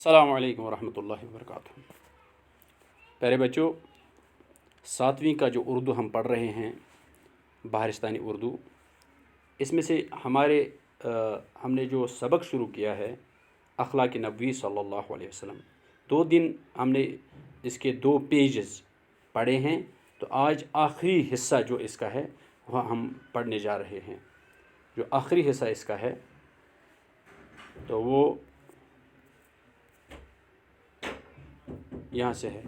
السلام علیکم ورحمۃ اللہ وبرکاتہ۔ پیارے بچوں، 7ویں کا جو اردو ہم پڑھ رہے ہیں بہارستانی اردو، اس میں سے ہم نے جو سبق شروع کیا ہے اخلاق نبوی صلی اللہ علیہ وسلم، 2 دن ہم نے اس کے 2 پیجز پڑھے ہیں، تو آج آخری حصہ جو اس کا ہے وہ ہم پڑھنے جا رہے ہیں۔ جو آخری حصہ اس کا ہے تو وہ یہاں سے ہے۔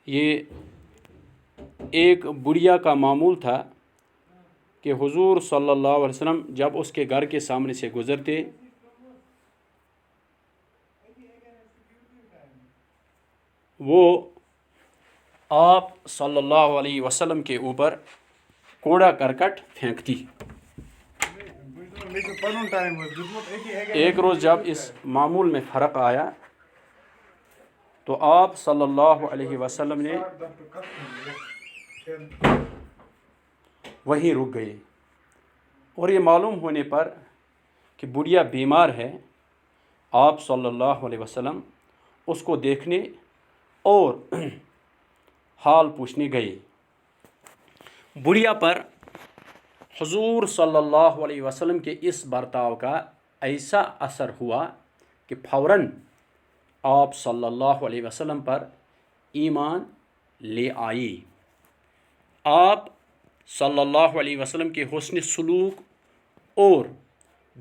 یہ ایک بڑھیا کا معمول تھا کہ حضور صلی اللہ علیہ وسلم جب اس کے گھر کے سامنے سے گزرتے وہ آپ صلی اللہ علیہ وسلم کے اوپر کوڑا کرکٹ پھینکتی۔ ایک روز جب اس معمول میں فرق آیا تو آپ صلی اللہ علیہ وسلم نے وہیں رک گئے، اور یہ معلوم ہونے پر کہ بڑھیا بیمار ہے، آپ صلی اللہ علیہ وسلم اس کو دیکھنے اور حال پوچھنے گئے۔ بڑھیا پر حضور صلی اللہ علیہ وسلم کے اس برتاؤ کا ایسا اثر ہوا کہ فوراً آپ صلی اللہ علیہ وسلم پر ایمان لے آئی۔ آپ صلی اللہ علیہ وسلم کے حسن سلوک اور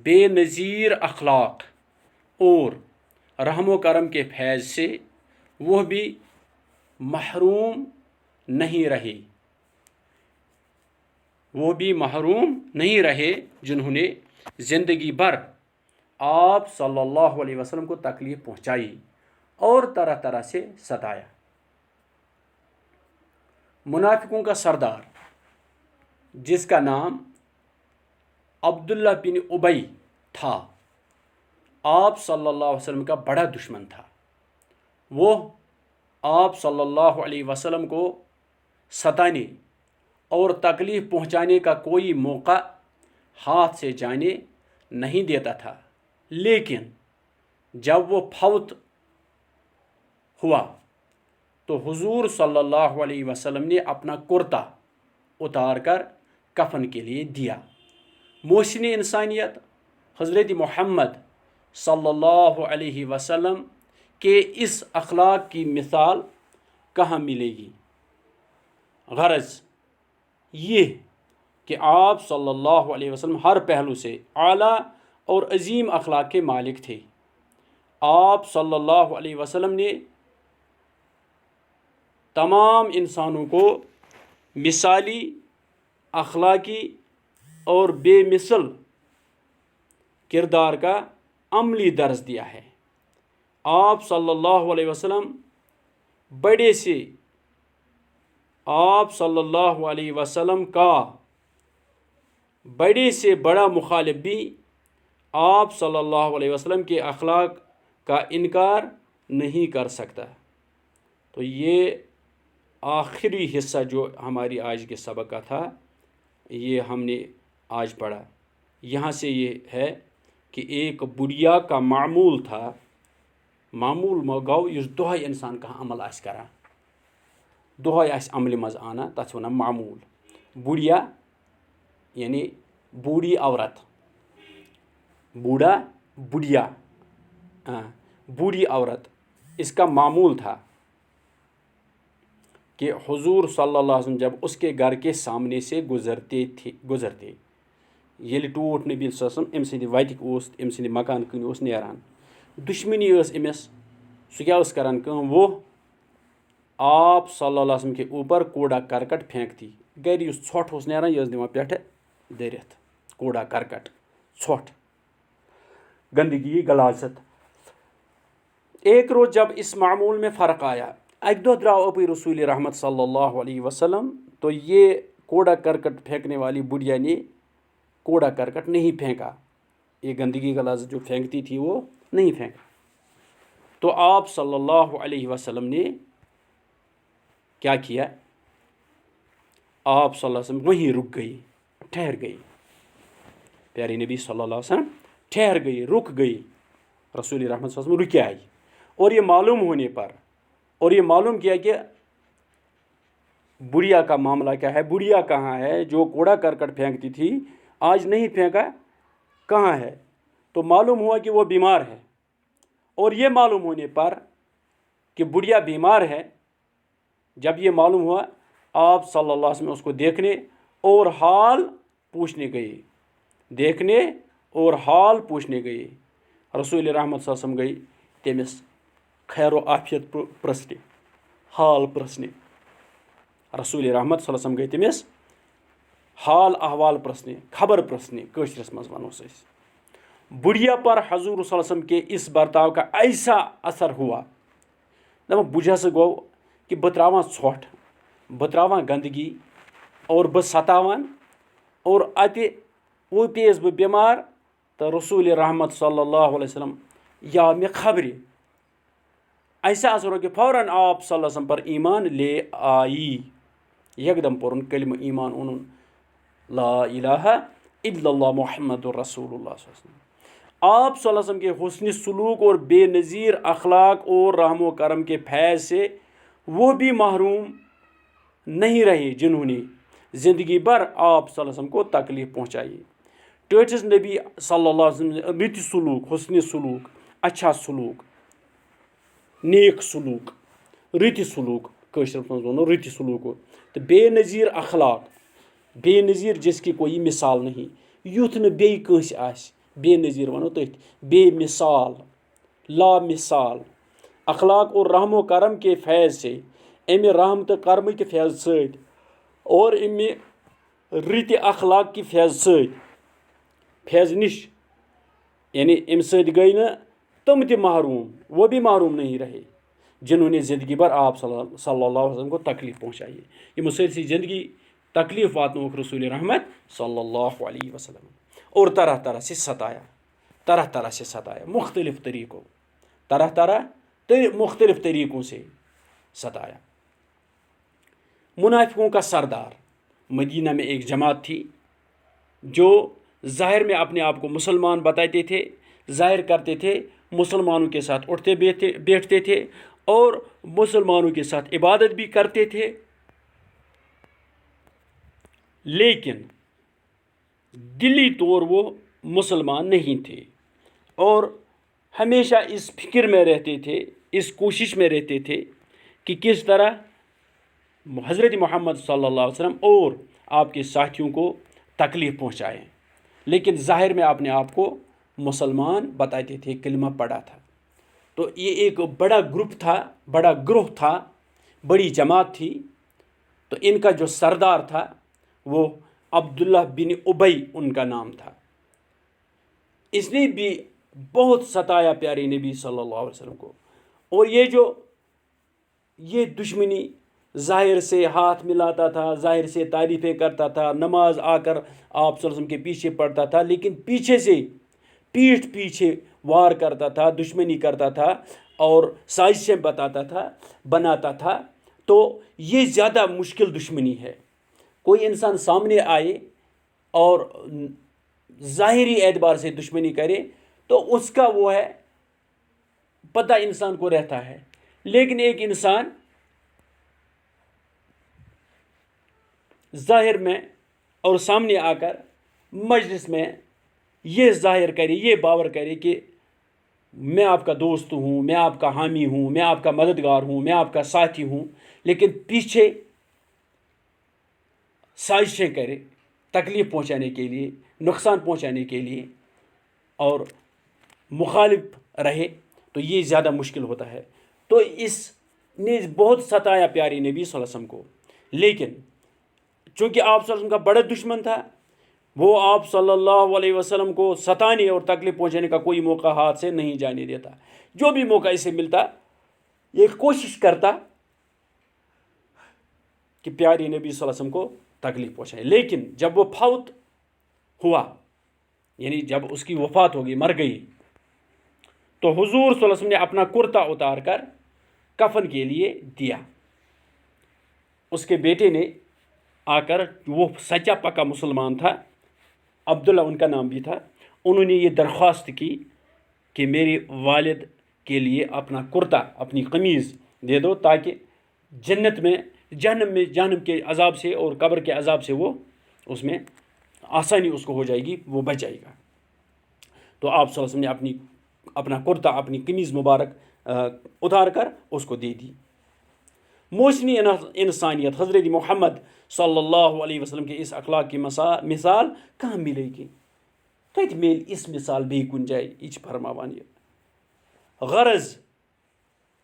بے نظیر اخلاق اور رحم و کرم کے فیض سے وہ بھی محروم نہیں رہے جنہوں نے زندگی بھر آپ صلی اللہ علیہ وسلم کو تکلیف پہنچائی اور طرح طرح سے ستایا۔ منافقوں کا سردار، جس کا نام عبداللہ بن ابی تھا، آپ صلی اللہ علیہ وسلم کا بڑا دشمن تھا۔ وہ آپ صلی اللہ علیہ وسلم کو ستانے اور تکلیف پہنچانے کا کوئی موقع ہاتھ سے جانے نہیں دیتا تھا، لیکن جب وہ فوت ہوا تو حضور صلی اللہ علیہ وسلم نے اپنا کرتا اتار کر کفن کے لیے دیا۔ محسن انسانیت حضرت محمد صلی اللہ علیہ وسلم کے اس اخلاق کی مثال کہاں ملے گی؟ غرض یہ کہ آپ صلی اللہ علیہ وسلم ہر پہلو سے اعلیٰ اور عظیم اخلاق کے مالک تھے۔ آپ صلی اللہ علیہ وسلم نے تمام انسانوں کو مثالی، اخلاقی اور بے مثل کردار کا عملی درس دیا ہے۔ آپ صلی اللہ علیہ وسلم کا بڑے سے بڑا مخالف بھی آپ صلی اللہ علیہ وسلم کے اخلاق کا انکار نہیں کر سکتا۔ تو یہ آخری حصہ جو ہماری آج کے سبق کا تھا، یہ ہم نے آج پڑھا۔ یہاں سے یہ ہے کہ ایک بڑھیا کا معمول تھا، معمول گو یس دۄہے انسان کانٛہہ عمل آسہِ کران، دۄہے آسہِ عملہِ منٛز اَنان، تَتھ چھِ وَنان معمول۔ بڑھیا یعنی بوڑھی عورت، بوڑھا بڑھیا، بوڑھی عورت، اس کا معمول تھا کہ حضور صلی اللہ علیہ وسلم جب اس کے گھر کے سامنے سے گزرتے ییٚلہِ ٹوٹھ نبی صلی اللہ علیہ وسلم أمۍ سٕنٛدِ وَتہِ اوس أمۍ سٕنٛدِ مکان کِنۍ اوس نیران، دُشمنی ٲس أمِس، سُہ کیٛاہ اوس کران کٲم، وہ آپ صلی اللہ علیہ وسلم کے اوپر کوڑا کرکٹ پھینکتی۔ گھرِ یُس ژھۄٹھ اوس نیران یہِ ٲس دِوان پٮ۪ٹھٕ دٔرِتھ، کوڑا کرکٹ، ژھۄٹھ، گندگی، غلاظت۔ ایک روز جب اس معمول میں فرق آیا، اکہِ دۄہ درٛاو اپٲرۍ رسول رحمت صلی اللہ علیہ وسلم، تو یہ کوڑا کرکٹ پھینکنے والی بڑھیا نے کوڑا کرکٹ نہیں پھینکا، یہ گندگی غلاظت جو پھینکتی تھی وہ نہیں پھینکا۔ تو آپ صلی اللہ علیہ وسلم نے کیا کیا؟ آپ صلی اللہ علیہ وسلم وہیں رک گئی، ٹھہر گئی۔ پیارے نبی صلی اللہ علیہ وسلم ٹھہر گئی، رک گئی، رسول رحمت صلی اللہ علیہ وسلم رکے آئی، اور یہ معلوم ہونے پر، اور یہ معلوم کیا کہ بڑھیا کا معاملہ کیا ہے، بڑھیا کہاں ہے، جو کوڑا کرکٹ پھینکتی تھی آج نہیں پھینکا، کہاں ہے؟ تو معلوم ہوا کہ وہ بیمار ہے، اور یہ معلوم ہونے پر کہ بڑھیا بیمار ہے، جب یہ معلوم ہوا آپ صلی اللہ علیہ وسلم اس کو دیکھنے اور حال پوچھنے گئے، دیکھنے اور حال پوچھنے گئے۔ رسول رحمت صلی اللہ علیہ وسلم گئی تمس خیر و عافیت پرسنے، حال پرسنے۔ رسول رحمت صلی اللہ علیہ وسلم گئی تمس حال احوال پرسنے، خبر پرسنے، کٲشرِس منٛز ونوس أسۍ۔ بڑھیا پر حضور صلی اللہ علیہ وسلم کے اس برتاؤ کا ایسا اثر ہوا، دپان بہٕ ہسا گوٚو کہ بہٕ تراوان ژھۄٹھ، بہٕ تراوان گندگی، اور بہٕ ستاوان، اور اتہِ پییس بہٕ بیمار، تو رسول رحمت صلی اللہ علیہ وسلم یا مےٚ خبرِ، ایسا اثر ہو کہ فوراً آپ صلی اللہ علیہ وسلم پر ایمان لے آئی، یکدم پورن کلمہ ایمان اونن، لا الہ الا اللہ محمد الرسول اللہ صلی اللہ علیہ وسلم۔ آپ صلی اللہ علیہ وسلم کے حسن سلوک اور بے نظیر اخلاق اور رحم و کرم کے فیض سے وہ بھی محروم نہیں رہے جنہوں نے زندگی بھر آپ صلی اللہ علیہ وسلم کو تکلیف پہنچائی۔ ٹٲٹھس نبی صلی اللہ علیہ وسلم رٕتہِ سلوک، حسن سلوک، اچھا سلوک، نیک سلوک، رٕتہِ سلوک، کٲشرِس منٛز ونو رٕتہِ سلوک ہو، تو بے نظیر اخلاق، بے نظیر جس کی کوئی مثال نہیں، یُتھ نہٕ بیٚیہِ کٲنٛسہِ آسہِ، بے نظیر ونو تٔتھۍ، بے مثال، لا مثال اخلاق اور رحم و کرم کے فیض سے، امہِ رحم تہٕ کرمٕکہِ فیض سۭتۍ اور امہِ رٕتہِ اخلاق کی فیض سۭتۍ، فیض نش، یعنی امہِ سۭتۍ گٔے نہٕ تم تہِ محروم، وہ بھی محروم نہیں رہے جنہوں نے زندگی بھر آپ صلی اللہ علیہ وسلم کو تکلیف پہنچائی۔ یمو سٲرسٕے زندگی تکلیف واتنوک رسول رحمت صلی اللہ علیہ وسلم، اور طرح طرح سے ستایا، طرح طرح سے ستایا، مختلف طریقوں، طرح طرح مختلف طریقوں سے ستایا۔ منافقوں کا سردار، مدینہ میں ایک جماعت تھی جو ظاہر میں اپنے آپ کو مسلمان بتاتے تھے، ظاہر کرتے تھے، مسلمانوں کے ساتھ اٹھتے بیٹھتے تھے اور مسلمانوں کے ساتھ عبادت بھی کرتے تھے، لیکن دلی طور وہ مسلمان نہیں تھے، اور ہمیشہ اس فکر میں رہتے تھے، اس کوشش میں رہتے تھے کہ کس طرح حضرت محمد صلی اللہ علیہ وسلم اور آپ کے ساتھیوں کو تکلیف پہنچائیں، لیکن ظاہر میں اپنے آپ کو مسلمان بتاتے تھے، کلمہ پڑھا تھا۔ تو یہ ایک بڑا گروپ تھا، بڑا گروہ تھا، بڑی جماعت تھی۔ تو ان کا جو سردار تھا وہ عبداللہ بن ابی ان کا نام تھا۔ اس نے بھی بہت ستایا پیارے نبی صلی اللہ علیہ وسلم کو، اور یہ دشمنی ظاہر سے ہاتھ ملاتا تھا، ظاہر سے تعریفیں کرتا تھا، نماز آ کر آپ صلی اللہ علیہ وسلم کے پیچھے پڑھتا تھا، لیکن پیچھے سے پیٹھ پیچھے وار کرتا تھا، دشمنی کرتا تھا اور سازشیں بناتا تھا۔ تو یہ زیادہ مشکل دشمنی ہے۔ کوئی انسان سامنے آئے اور ظاہری اعتبار سے دشمنی کرے تو اس کا وہ ہے پتہ انسان کو رہتا ہے، لیکن ایک انسان ظاہر میں اور سامنے آ کر مجلس میں یہ ظاہر کرے، یہ باور کرے کہ میں آپ کا دوست ہوں، میں آپ کا حامی ہوں، میں آپ کا مددگار ہوں، میں آپ کا ساتھی ہوں، لیکن پیچھے سازشیں کرے تکلیف پہنچانے کے لیے، نقصان پہنچانے کے لیے، اور مخالف رہے، تو یہ زیادہ مشکل ہوتا ہے۔ تو اس نے بہت ستایا پیارے نبی صلی اللہ علیہ وسلم کو، لیکن چونکہ آپ صلی اللہ علیہ وسلم کا بڑا دشمن تھا، وہ آپ صلی اللہ علیہ وسلم کو ستانے اور تکلیف پہنچانے کا کوئی موقع ہاتھ سے نہیں جانے دیتا۔ جو بھی موقع اسے ملتا یہ کوشش کرتا کہ پیارے نبی صلی اللہ علیہ وسلم کو تکلیف پہنچائے۔ لیکن جب وہ فوت ہوا، یعنی جب اس کی وفات ہوگی، مر گئی، تو حضور صلی اللہ علیہ وسلم نے اپنا کرتا اتار کر کفن کے لیے دیا۔ اس کے بیٹے نے آ کر، وہ سچا پکا مسلمان تھا، عبداللہ ان کا نام بھی تھا، انہوں نے یہ درخواست کی کہ میری والد کے لیے اپنا کرتا اپنی قمیض دے دو تاکہ جنت میں جہنم کے عذاب سے اور قبر کے عذاب سے وہ اس میں آسانی اس کو ہو جائے گی، وہ بچ جائے گا۔ تو آپ صلی اللہ علیہ وسلم نے اپنا کرتا اپنی قمیض مبارک اتار کر اس کو دے دی۔ موسمی انسانیت حضرت محمد صلی اللہ علیہ وسلم کے اس اخلاق کی مثال کہاں ملے گی؟ کتہِ میلہِ اس مثال بیٚیہِ کُنہِ جایہِ؟ یہ چھِ فرماوان یہ غرض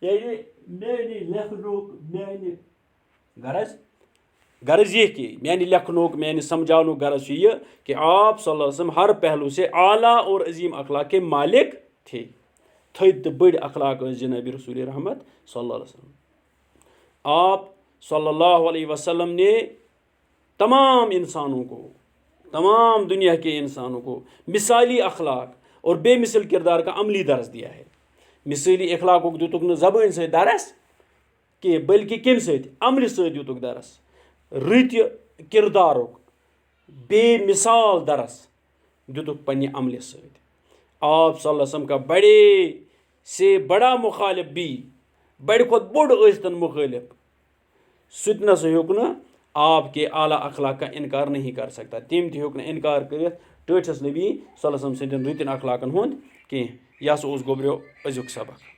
یعنی میانہِ لیکھنُک غرض یہ کہ میانہِ لیکھنُک میانہِ سمجھاونُک غرض چھُ یہ کہ آپ صلی اللہ علیہ وسلم ہر پہلو سے اعلیٰ اور عظیم اخلاق کے مالک تھے۔ تھٔدۍ تہٕ بٔڑۍ اخلاق ٲسۍ جناب رسول رحمت صلی اللہ علیہ وسلم۔ آپ صلی اللہ علیہ وسلم نے تمام انسانوں کو، تمام دنیا کے انسانوں کو مثالی اخلاق اور بے مثل کردار کا عملی درس دیا ہے۔ مثالی اخلاقُک دِتُکھ نہٕ زبٲنۍ سۭتۍ درس کینٛہہ بلکہ کمہِ سۭتۍ؟ عملہِ سۭتۍ دِتُکھ درس۔ رٕتہِ کردارُک بے مثال درس دِتُکھ پننہِ عملہِ سۭتۍ۔ آپ صلی اللہ علیہ وسلم کا بڑے سے بڑا مخالف بھی، بڑِ کھۄتہٕ بوٚڑ ٲسۍتن مخٲلف، سُہ تہِ نسا ہیوٚک نہٕ آپ کے اعلیٰ اخلاق کا انکار نہیں کر سکتا۔ تٔمۍ تہِ ہیوٚک نہٕ انکار کٔرِتھ ٹٲٹھِس نبی صلی اللہ علیہ وسلم سٕنٛدٮ۪ن رٕتٮ۪ن اخلاقن ہُنٛد کینٛہہ۔ یہِ ہسا اوس گوٚبریو أزیُک سبق۔